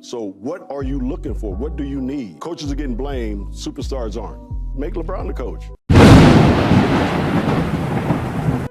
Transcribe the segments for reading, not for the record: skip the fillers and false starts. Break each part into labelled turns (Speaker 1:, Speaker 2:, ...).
Speaker 1: So what are you looking for? What do you need? Coaches are getting blamed, superstars aren't. Make LeBron the coach.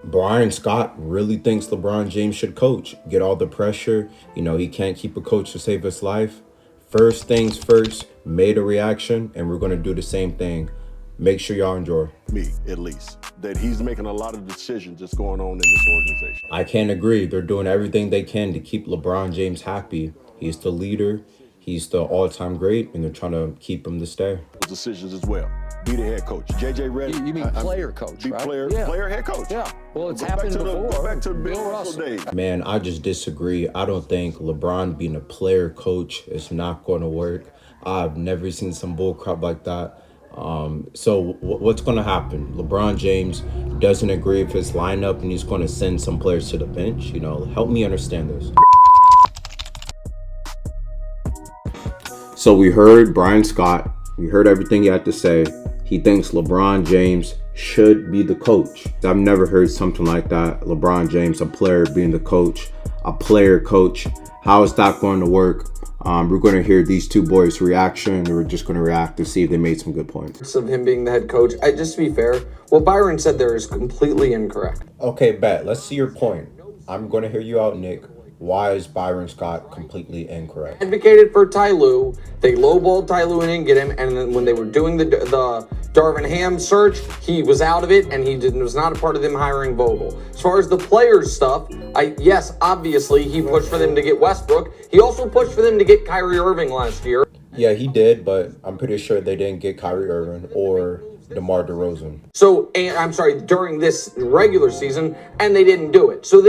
Speaker 2: Brian Scott really thinks LeBron James should coach. Get all the pressure. He can't keep a coach to save his life. First things first, made a reaction, and we're going to do the same thing. Make sure y'all enjoy.
Speaker 1: Me, at least. That he's making a lot of decisions that's going on in this organization.
Speaker 2: I can't agree. They're doing everything they can to keep LeBron James happy. He's the leader. He's the all-time great, and they're trying to keep him to stay.
Speaker 1: Decisions as well. Be the head coach. JJ Redick.
Speaker 3: You mean player coach,
Speaker 1: be
Speaker 3: right?
Speaker 1: player head coach.
Speaker 3: Yeah. Well, it's
Speaker 1: Go
Speaker 3: happened before.
Speaker 1: Go back to the
Speaker 3: Bill
Speaker 1: Russell days.
Speaker 2: Man, I just disagree. I don't think LeBron being a player coach is not going to work. I've never seen some bull crap like that. So what's going to happen? LeBron James doesn't agree with his lineup and he's going to send some players to the bench. Help me understand this. So we heard Brian Scott. We heard everything he had to say. He thinks LeBron James should be the coach. I've never heard something like that. LeBron James, a player being the coach, a player coach. How is that going to work? We're going to hear these two boys' reaction, and we're just going to react to see if they made some good points.
Speaker 4: Of him being the head coach, just to be fair, what Byron said there is completely incorrect.
Speaker 2: Okay, bet. Let's see your point. I'm going to hear you out, Nick. Why is Byron Scott completely incorrect?
Speaker 4: Advocated for Ty Lue. They lowballed Ty Lue and didn't get him. And then when they were doing the Darvin Ham search, he was out of it, and he was not a part of them hiring Vogel. As far as the players stuff, yes, obviously he pushed for them to get Westbrook. He also pushed for them to get Kyrie Irving last year.
Speaker 2: Yeah, he did, but I'm pretty sure they didn't get Kyrie Irving or DeMar DeRozan.
Speaker 4: So, I'm sorry, during this regular season, and they didn't do it. So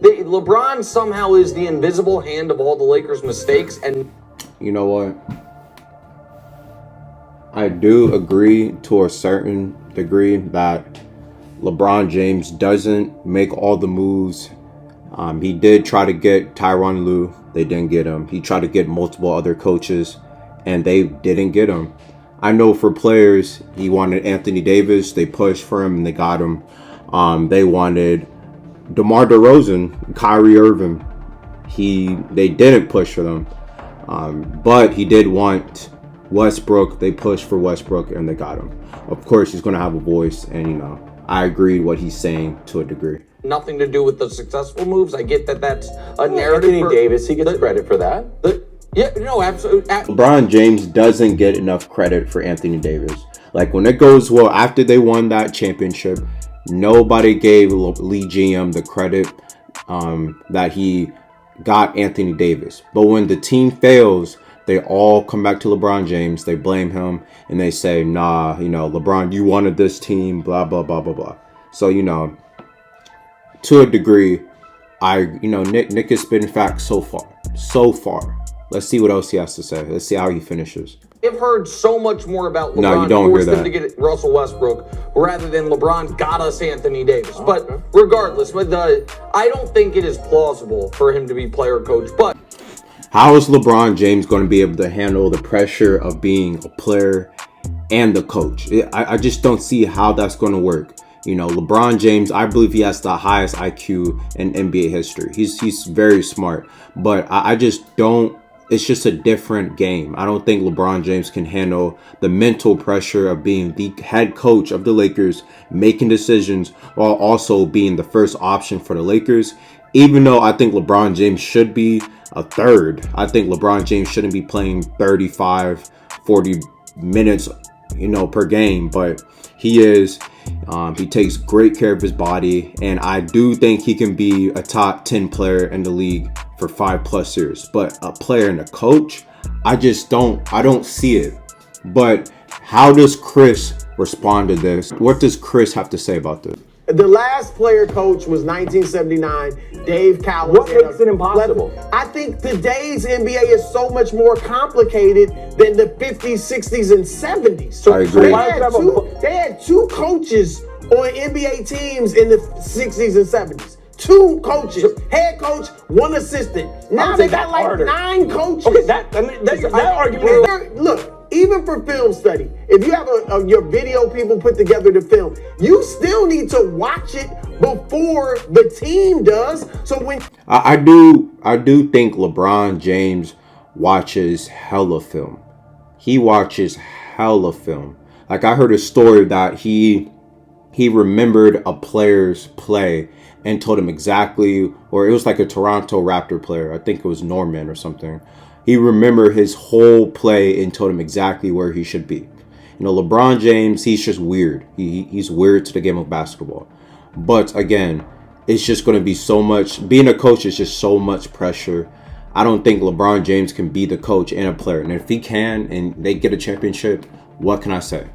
Speaker 4: LeBron somehow is the invisible hand of all the Lakers' mistakes. And
Speaker 2: you know what? I do agree to a certain degree that LeBron James doesn't make all the moves. He did try to get Tyronn Lue. They didn't get him. He tried to get multiple other coaches, and they didn't get him. I know for players, he wanted Anthony Davis. They pushed for him, and they got him. They wanted DeMar DeRozan, Kyrie Irving. They didn't push for them. But he did want Westbrook. They pushed for Westbrook, and they got him. Of course, he's going to have a voice, and, I agree what he's saying to a degree.
Speaker 4: Nothing to do with the successful moves. I get that that's a narrative.
Speaker 5: Anthony Davis, he gets credit for that.
Speaker 4: Yeah, no, absolutely.
Speaker 2: LeBron James doesn't get enough credit for Anthony Davis. Like, when it goes well, after they won that championship, nobody gave Lee GM the credit that he got Anthony Davis. But when the team fails, they all come back to LeBron James. They blame him, and they say, nah, LeBron, you wanted this team, blah, blah, blah, blah, blah. So, to a degree, Nick is spitting facts so far. Let's see what else he has to say. Let's see how he finishes.
Speaker 4: I've heard so much more about LeBron
Speaker 2: No, you don't hear
Speaker 4: them
Speaker 2: that.
Speaker 4: to get Russell Westbrook rather than LeBron got us Anthony Davis. But regardless, I don't think it is plausible for him to be player coach. But
Speaker 2: how is LeBron James going to be able to handle the pressure of being a player and the coach? I just don't see how that's going to work. LeBron James, I believe he has the highest IQ in NBA history. He's very smart, but I just don't. It's just a different game. I don't think LeBron James can handle the mental pressure of being the head coach of the Lakers, making decisions while also being the first option for the Lakers. Even though I think LeBron James should be a third, I think LeBron James shouldn't be playing 35, 40 minutes, per game, but he is. He takes great care of his body, and I do think he can be a top 10 player in the league for 5+ years. But a player and a coach, I don't see it. But how does Chris respond to this? What does Chris have to say about this?
Speaker 6: The last player coach was 1979, Dave Cowell.
Speaker 5: What makes it impossible?
Speaker 6: I think today's NBA is so much more complicated than the 50s, 60s, and 70s. So
Speaker 2: I agree.
Speaker 6: They had two coaches on NBA teams in the 60s and 70s. Two coaches, head coach, one assistant. Now they got like 9 coaches.
Speaker 5: Okay, that argument.
Speaker 6: Look. Even for film study, if you have your video people put together the film, you still need to watch it before the team does. So when
Speaker 2: I do think LeBron James watches hella film. He watches hella film. Like, I heard a story that he remembered a player's play and told him exactly, or it was like a Toronto Raptor player. I think it was Norman or something. He remembered his whole play and told him exactly where he should be. You know, LeBron James, he's just weird. He's weird to the game of basketball. But again, it's just going to be so much. Being a coach is just so much pressure. I don't think LeBron James can be the coach and a player. And if he can and they get a championship, what can I say?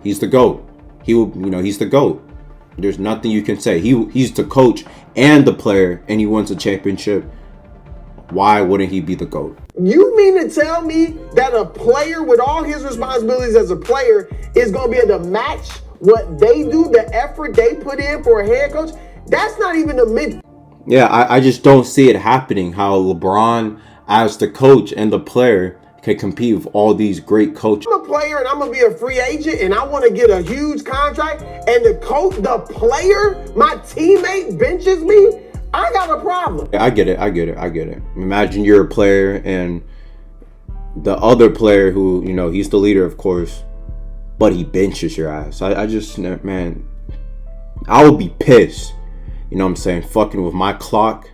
Speaker 2: He's the GOAT. He's the GOAT. There's nothing you can say. He's the coach and the player, and he wins a championship. Why wouldn't he be the GOAT?
Speaker 6: You mean to tell me that a player with all his responsibilities as a player is going to be able to match what they do, the effort they put in for a head coach? That's not even a mid.
Speaker 2: Yeah, I just don't see it happening, how LeBron as the coach and the player can compete with all these great coaches.
Speaker 6: I'm a player and I'm going to be a free agent and I want to get a huge contract, and the coach, the player, my teammate benches me. I got a problem.
Speaker 2: I get it. Imagine you're a player and the other player who, he's the leader, of course, but he benches your ass. I would be pissed. You know what I'm saying? Fucking with my clock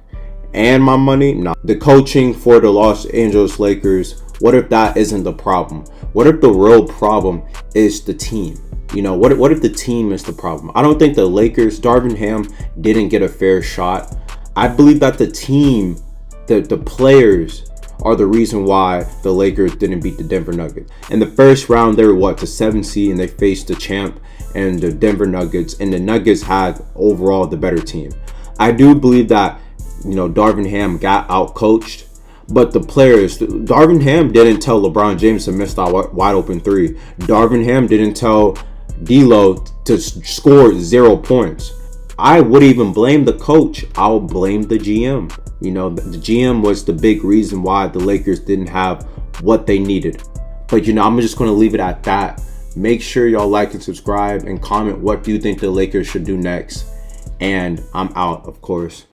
Speaker 2: and my money. No. The coaching for the Los Angeles Lakers, what if that isn't the problem? What if the real problem is the team? What if the team is the problem? I don't think the Lakers, Darvin Ham, didn't get a fair shot. I believe that the team, the players are the reason why the Lakers didn't beat the Denver Nuggets. In the first round, they were the 7th seed, and they faced the champ and the Denver Nuggets, and the Nuggets had overall the better team. I do believe that, Darvin Ham got out-coached, but the players, Darvin Ham didn't tell LeBron James to miss that wide open three. Darvin Ham didn't tell D'Lo to score 0 points. I wouldn't even blame the coach. I'll blame the GM. The GM was the big reason why the Lakers didn't have what they needed. But, I'm just going to leave it at that. Make sure y'all like and subscribe and comment what do you think the Lakers should do next. And I'm out, of course.